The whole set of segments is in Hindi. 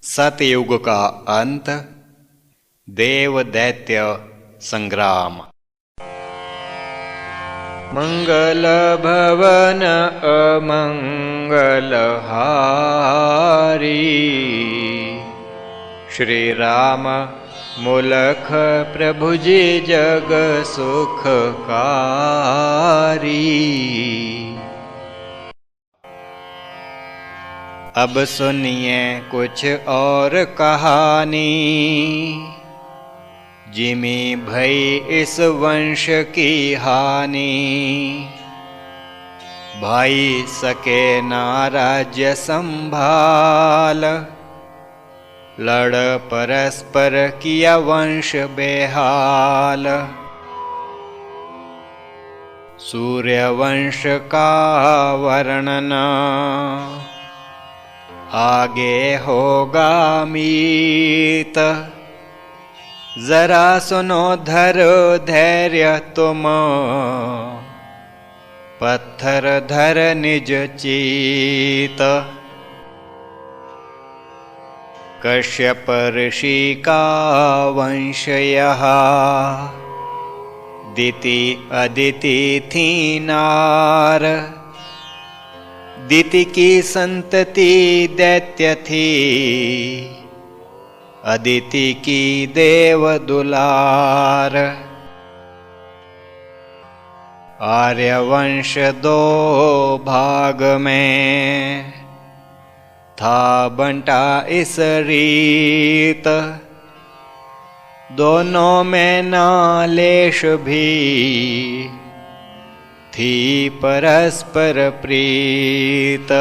सतयुग का अंत, देव दैत्य संग्राम। मंगल भवन अमंगल हारी, श्री राम मुलख प्रभु जी जग सुखकारी। अब सुनिए कुछ और कहानी, जिमी भई इस वंश की हानि। भाई सके ना राज्य संभाल, लड़ परस्पर किया वंश बेहाल। सूर्यवंश का वर्णन आगे होगा मीत, जरा सुनो धरो धैर्य तुम, पत्थर धर निज चीत। कश्यप ऋषि का वंश यह, दिति अदिति थी नार। दिति की संतति दैत्य थी, अदिति की देव दुलार। आर्यवंश दो भाग में, था बंटा इस रीत। दोनों में नालेश भी, थी परस्पर प्रीत।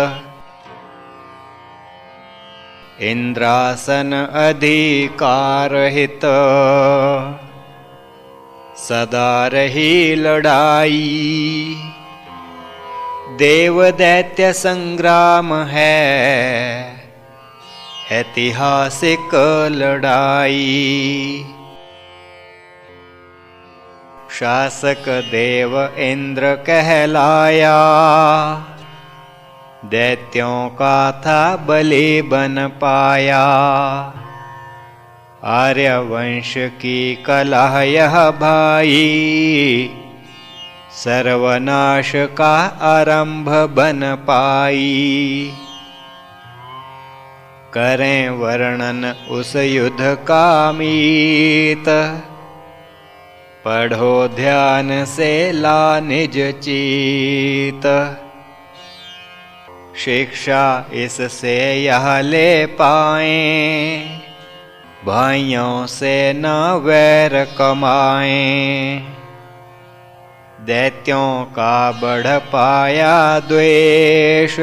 इंद्रासन अधिकार हित, सदा रही लड़ाई। देव दैत्य संग्राम है, ऐतिहासिक लड़ाई। शासक देव इंद्र कहलाया, दैत्यों का था बलि बन पाया। आर्यवंश की कलह यह भाई, सर्वनाश का आरंभ बन पाई। करें वर्णन उस युद्ध का मीत, पढ़ो ध्यान से ला निज चीत। शिक्षा इससे यह ले पाएं, भाइयों से न वैर कमाएं। दैत्यों का बढ़ पाया द्वेष,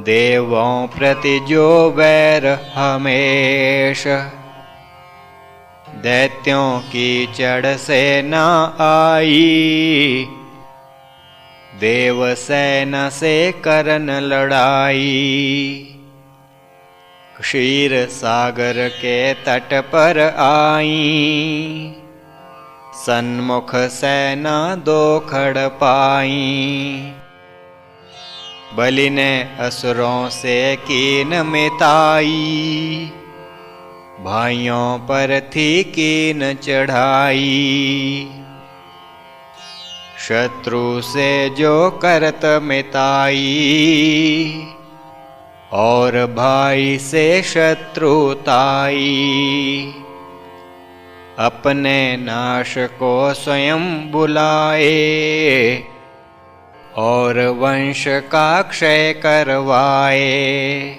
देवों प्रति जो वैर हमेश। दैत्यों की चढ़ से न आई, देव सेना से करन लड़ाई। क्षीर सागर के तट पर आई, सन्मुख सेना दो खड़ पाई। बलि ने असुरों से कीन मिताई, भाइयों पर थी कीन चढ़ाई। शत्रु से जो करत मिताई, और भाई से शत्रुताई। अपने नाश को स्वयं बुलाए, और वंश का क्षय करवाए।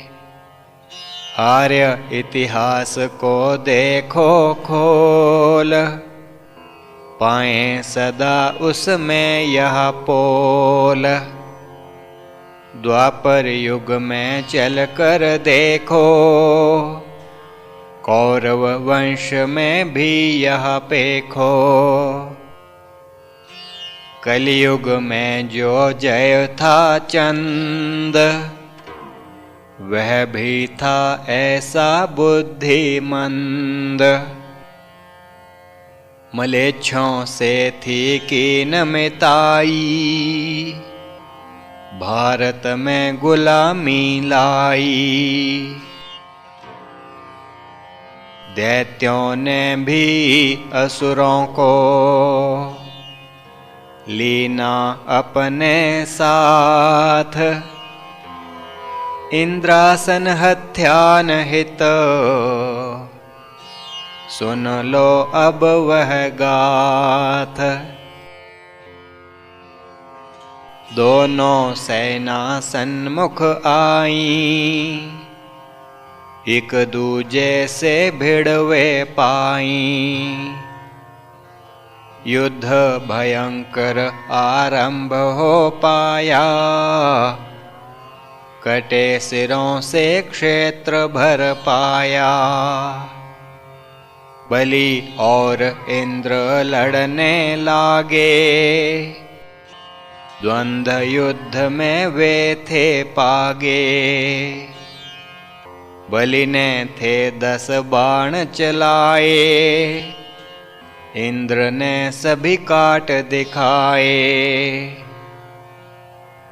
आर्य इतिहास को देखो खोल, पाएं सदा उसमें यह पोल। द्वापर युग में चल कर देखो, कौरव वंश में भी यह पेखो। कलयुग में जो जय था चंद, वह भी था ऐसा बुद्धिमंद। मलेच्छों से थी कीन मिताई, भारत में गुलामी लाई। दैत्यों ने भी असुरों को लीना अपने साथ। इंद्रासन हत्यान हित सुन लो अब वह गाथ। दोनों सेना सन्मुख आई, एक दूजे से भिड़वे पाई। युद्ध भयंकर आरंभ हो पाया, कटे सिरों से क्षेत्र भर पाया। बलि और इंद्र लड़ने लागे, द्वंद्व युद्ध में वे थे पागे। बलि ने थे 10 बाण चलाए, इंद्र ने सभी काट दिखाए।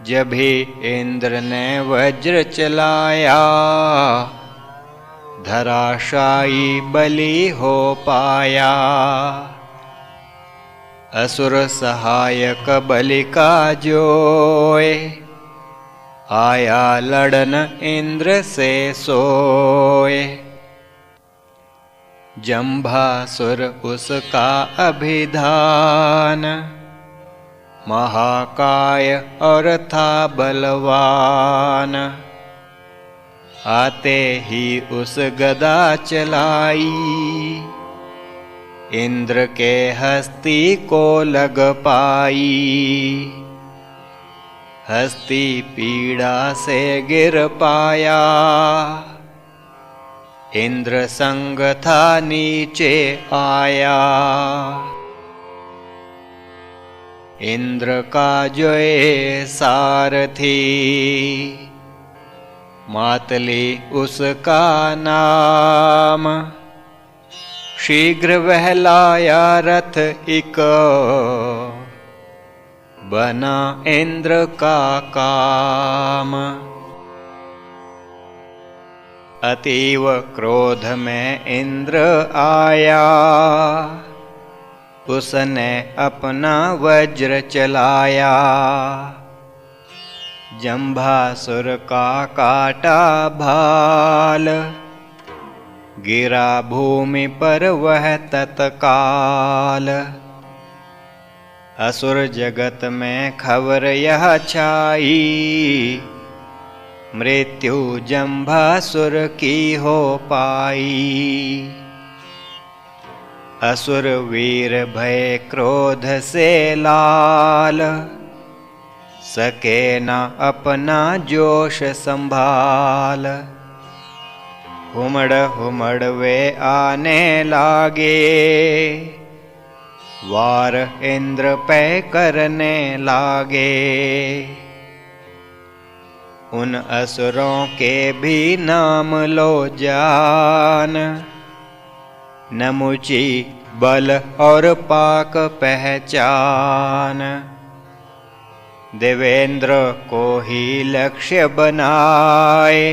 जब ही इंद्र ने वज्र चलाया, धराशायी बलि हो पाया। असुर सहायक बलि का जोए, आया लड़न इंद्र से सोए। जंभासुर उसका अभिधान, महाकाय और था बलवान। आते ही उस गदा चलाई, इंद्र के हस्ती को लग पाई। हस्ती पीड़ा से गिर पाया, इंद्र संग था नीचे आया। इंद्र का जोए सारथी, मातली उसका नाम। शीघ्र वह लाया रथ इक, बना इंद्र का काम। अतीव क्रोध में इंद्र आया, उसने अपना वज्र चलाया। जंभासुर का काटा भाल, गिरा भूमि पर वह तत्काल। असुर जगत में खबर यह छाई, मृत्यु जंभासुर की हो पाई। असुर वीर भय क्रोध से लाल, सके न अपना जोश संभाल। हुमड़ हुमड़ वे आने लागे, वार इंद्र पे करने लागे। उन असुरों के भी नाम लो जान, नमुची बल और पाक पहचान। देवेंद्र को ही लक्ष्य बनाए,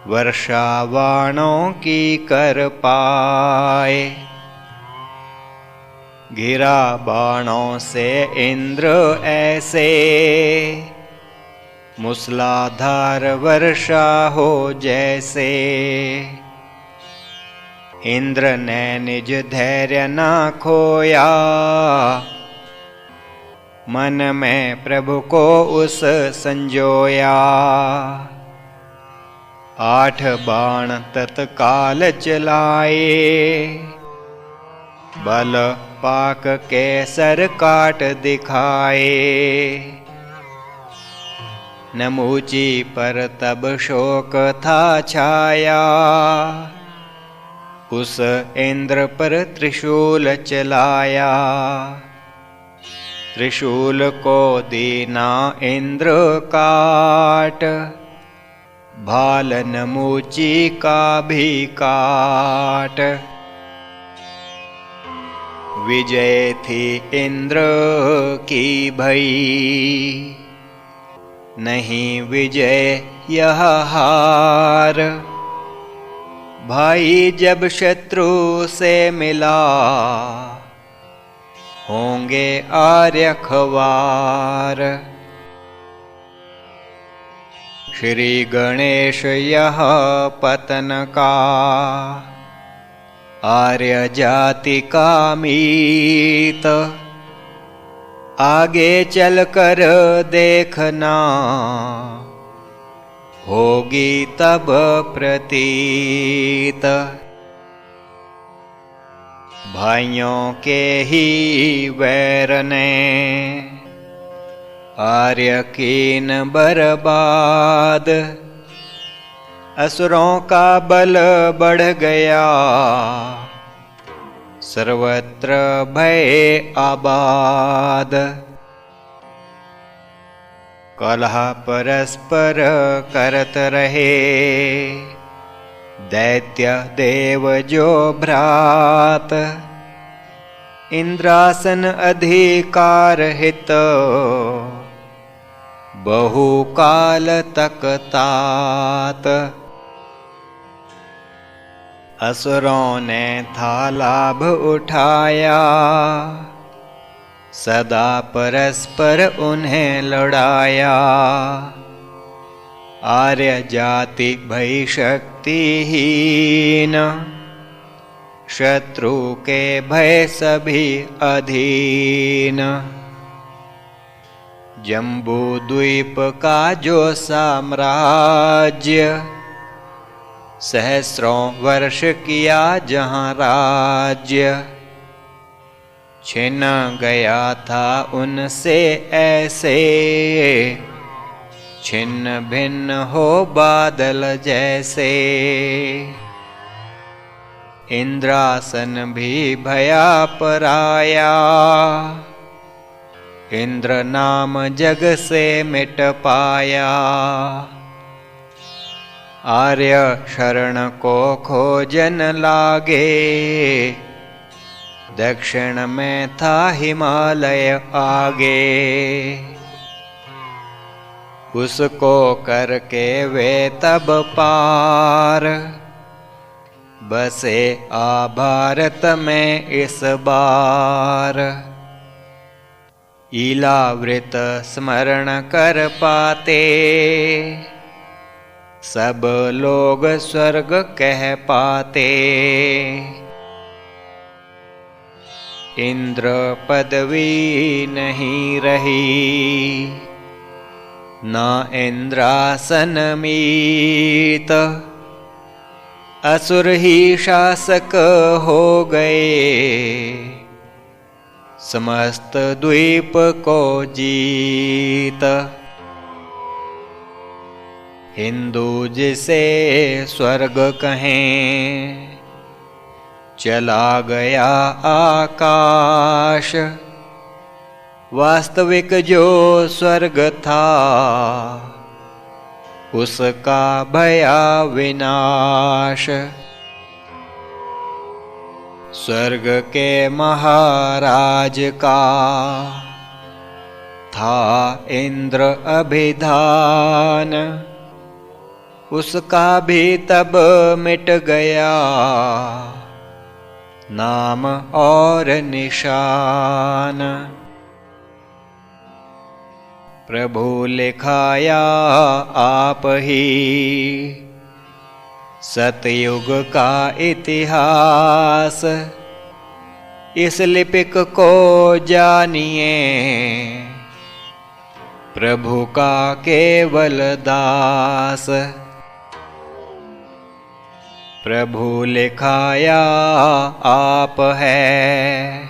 वर्षा बाणों की कर पाए। घिरा बाणों से इंद्र ऐसे, मूसलाधार वर्षा हो जैसे। इंद्र ने निज धैर्य ना खोया, मन में प्रभु को उस संजोया। 8 बाण तत्काल चलाए, बल पाक के सर काट दिखाए। नमूची पर तब शोक था छाया, उस इंद्र पर त्रिशूल चलाया। त्रिशूल को दीना इंद्र काट, भाल नमूची का भी काट। विजय थी इंद्र की भई, नहीं विजय यह हार। भाई जब शत्रु से मिला, होंगे आर्य खवार। श्री गणेश यह पतन का, आर्य जाति का मीत। आगे चलकर देखना, होगी तब प्रतीत। भाइयों के ही वैर ने, आर्य कीन बर्बाद। असुरों का बल बढ़ गया, सर्वत्र भय आबाद। कलह परस्पर करत रहे, दैत्य देव जो भ्रात। इंद्रासन अधिकार हित, बहुकाल तक तात। असुरों ने था लाभ उठाया, सदा परस्पर उन्हें लड़ाया। आर्य जाति भई शक्तिहीन, शत्रु के भय सभी अधीन। जम्बू द्वीप का जो साम्राज्य, सहस्रों वर्ष किया जहाँ राज्य। छिन गया था उनसे ऐसे, छिन्न भिन्न हो बादल जैसे। इंद्रासन भी भया पराया, इंद्र नाम जग से मिट पाया। आर्य शरण को खोजन लागे, दक्षिण में था हिमालय आगे। उसको करके वे तब पार, बसे आ भारत में इस बार। ईलावृत स्मरण कर पाते, सब लोग स्वर्ग कह पाते। इंद्र पदवी नहीं रही, ना इंद्रासन मीत। असुर ही शासक हो गए, समस्त द्वीप को जीत। हिंदू जिसे स्वर्ग कहें, चला गया आकाश। वास्तविक जो स्वर्ग था, उसका भया विनाश। स्वर्ग के महाराज का था इंद्र अभिधान, उसका भी तब मिट गया नाम और निशान। प्रभु लिखाया आप ही सतयुग का इतिहास। इस लिपिक को जानिए, प्रभु का केवल दास। प्रभु लिखाया आप है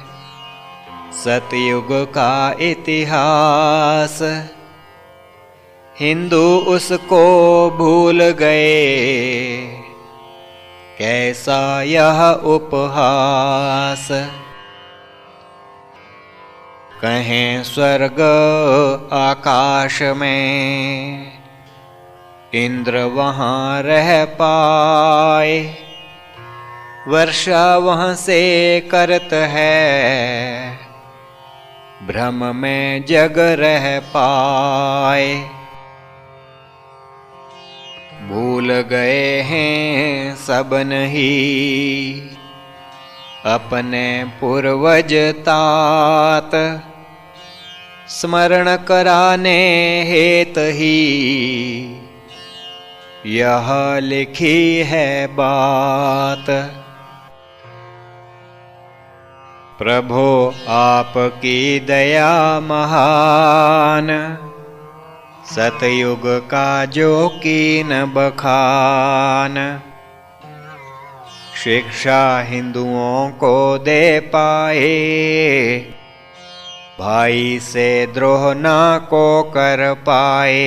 सतयुग का इतिहास। हिंदू उसको भूल गए, कैसा यह उपहास। कहें स्वर्ग आकाश में, इंद्र वहाँ रह पाए। वर्षा वहाँ से करत है, भ्रम में जग रह पाए। भूल गए हैं सब नहीं अपने पूर्वज तात, स्मरण कराने हेत ही यह लिखी है बात। प्रभो आपकी दया महान, सतयुग का जो कीन बखान, शिक्षा हिंदुओं को दे पाए, भाई से द्रोह ना को कर पाए।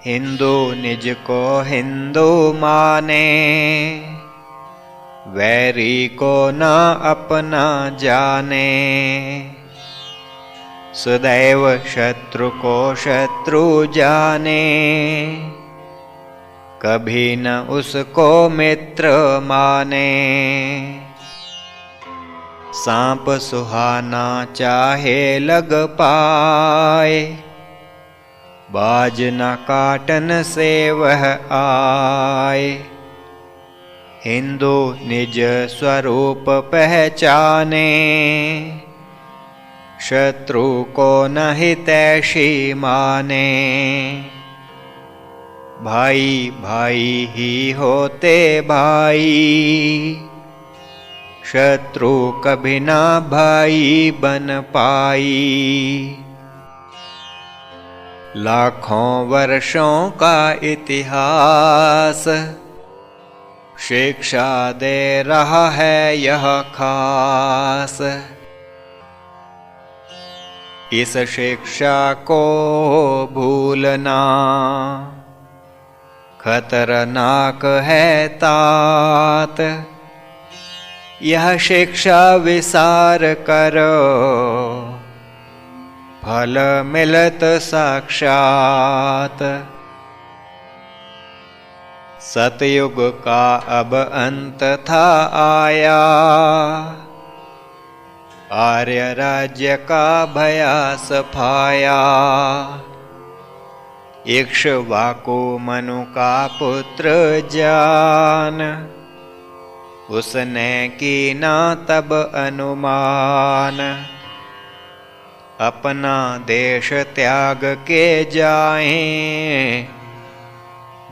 हिंदू निज को हिंदू माने, वैरी को ना अपना जाने। सदैव शत्रु को शत्रु जाने, कभी न उसको मित्र माने। सांप सुहाना चाहे लग पाए, बाज न काटन से वह आए। हिंदू निज स्वरूप पहचाने, शत्रु को न हितैषी माने। भाई भाई ही होते भाई, शत्रु कभी ना भाई बन पाई। लाखों वर्षों का इतिहास शिक्षा दे रहा है यह खास। इस शिक्षा को भूलना खतरनाक है तात, यह शिक्षा विसार करो फल मिलत साक्षात। सतयुग का अब अंत था आया, आर्य राज्य का भया सफाया। इक्ष्वाकु मनु का पुत्र जान, उसने कीना तब अनुमान। अपना देश त्याग के जाएं,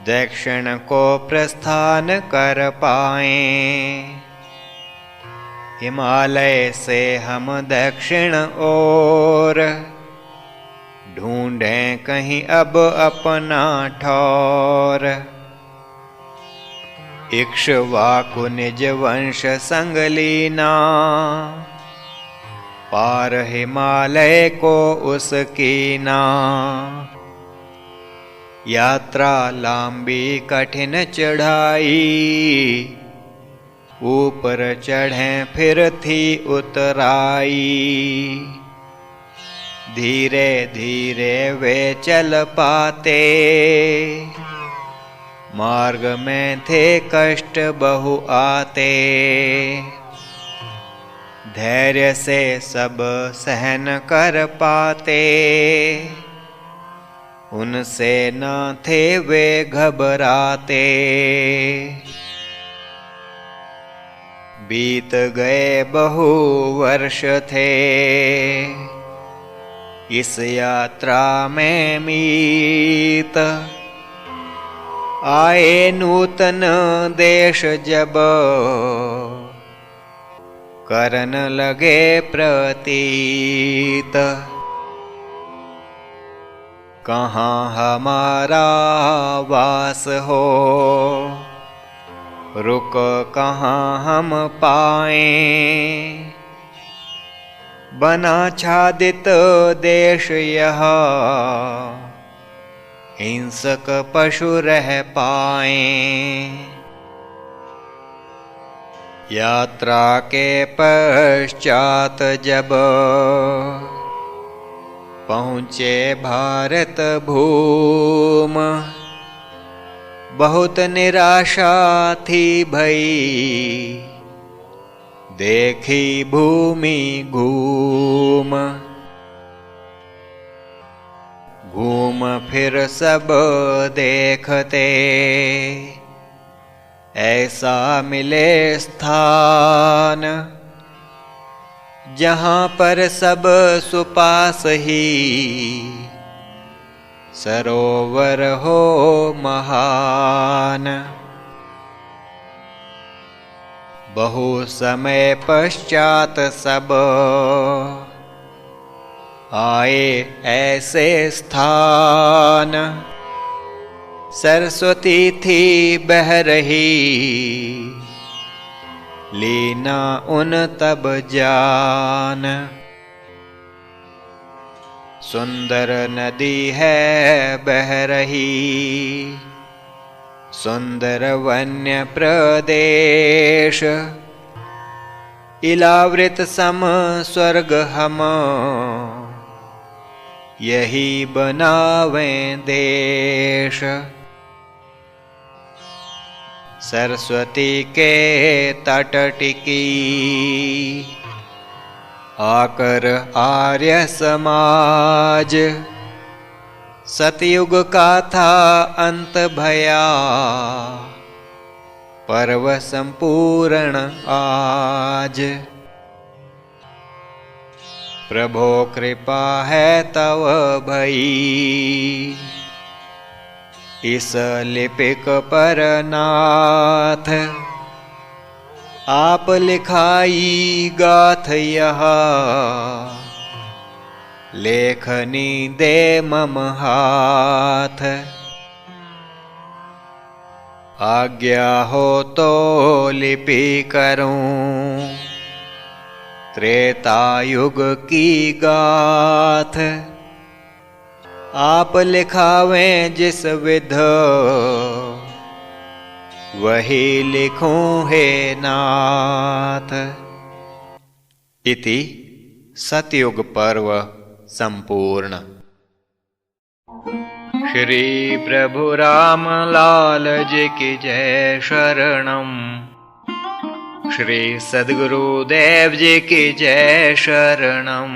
दक्षिण को प्रस्थान कर पाएं। हिमालय से हम दक्षिण ओर, ढूंढें कहीं अब अपना ठौर। इक्ष्वाकु निज वंश संग लीना, पार हिमालय को उसकी ना। यात्रा लंबी कठिन चढ़ाई, ऊपर चढ़ें फिर थी उतराई। धीरे धीरे वे चल पाते, मार्ग में थे कष्ट बहु आते। धैर्य से सब सहन कर पाते, उनसे न थे वे घबराते। बीत गए बहु वर्ष थे, इस यात्रा में मीत। आए नूतन देश जब, करन लगे प्रतीत। कहाँ हमारा वास हो, रुक कहाँ हम पाएं। बना छादित देश यह, हिंसक पशु रह पाएं। यात्रा के पश्चात जब, पहुँचे भारत भूम। बहुत निराशा थी भई, देखी भूमि घूम। घूम फिर सब देखते, ऐसा मिले स्थान जहाँ पर सब सुपास ही, सरोवर हो महान। बहु समय पश्चात सब आए ऐसे स्थान, सरस्वती थी बह रही, लीना उन तब जान। सुंदर नदी है बह रही, सुंदर वन्य प्रदेश, इलावृत सम स्वर्ग हम, यही बनावें देश। सरस्वती के तट टिकी, आकर आर्य समाज, सतयुग का था अंत भया, पर्व संपूर्ण आज। प्रभो कृपा है तव भई, इस लिपिक पर नाथ, आप लिखाई गाथ यह, लेखनी दे मम हाथ। आज्ञा हो तो लिपि करूं, त्रेता युग की गाथ, आप लिखावें जिस विध, वही लिखूं हे नाथ। इति सतयुग पर्व संपूर्ण। श्री प्रभु राम लाल जी की जय शरणम। श्री सद्गुरुदेव जी की जय शरणम।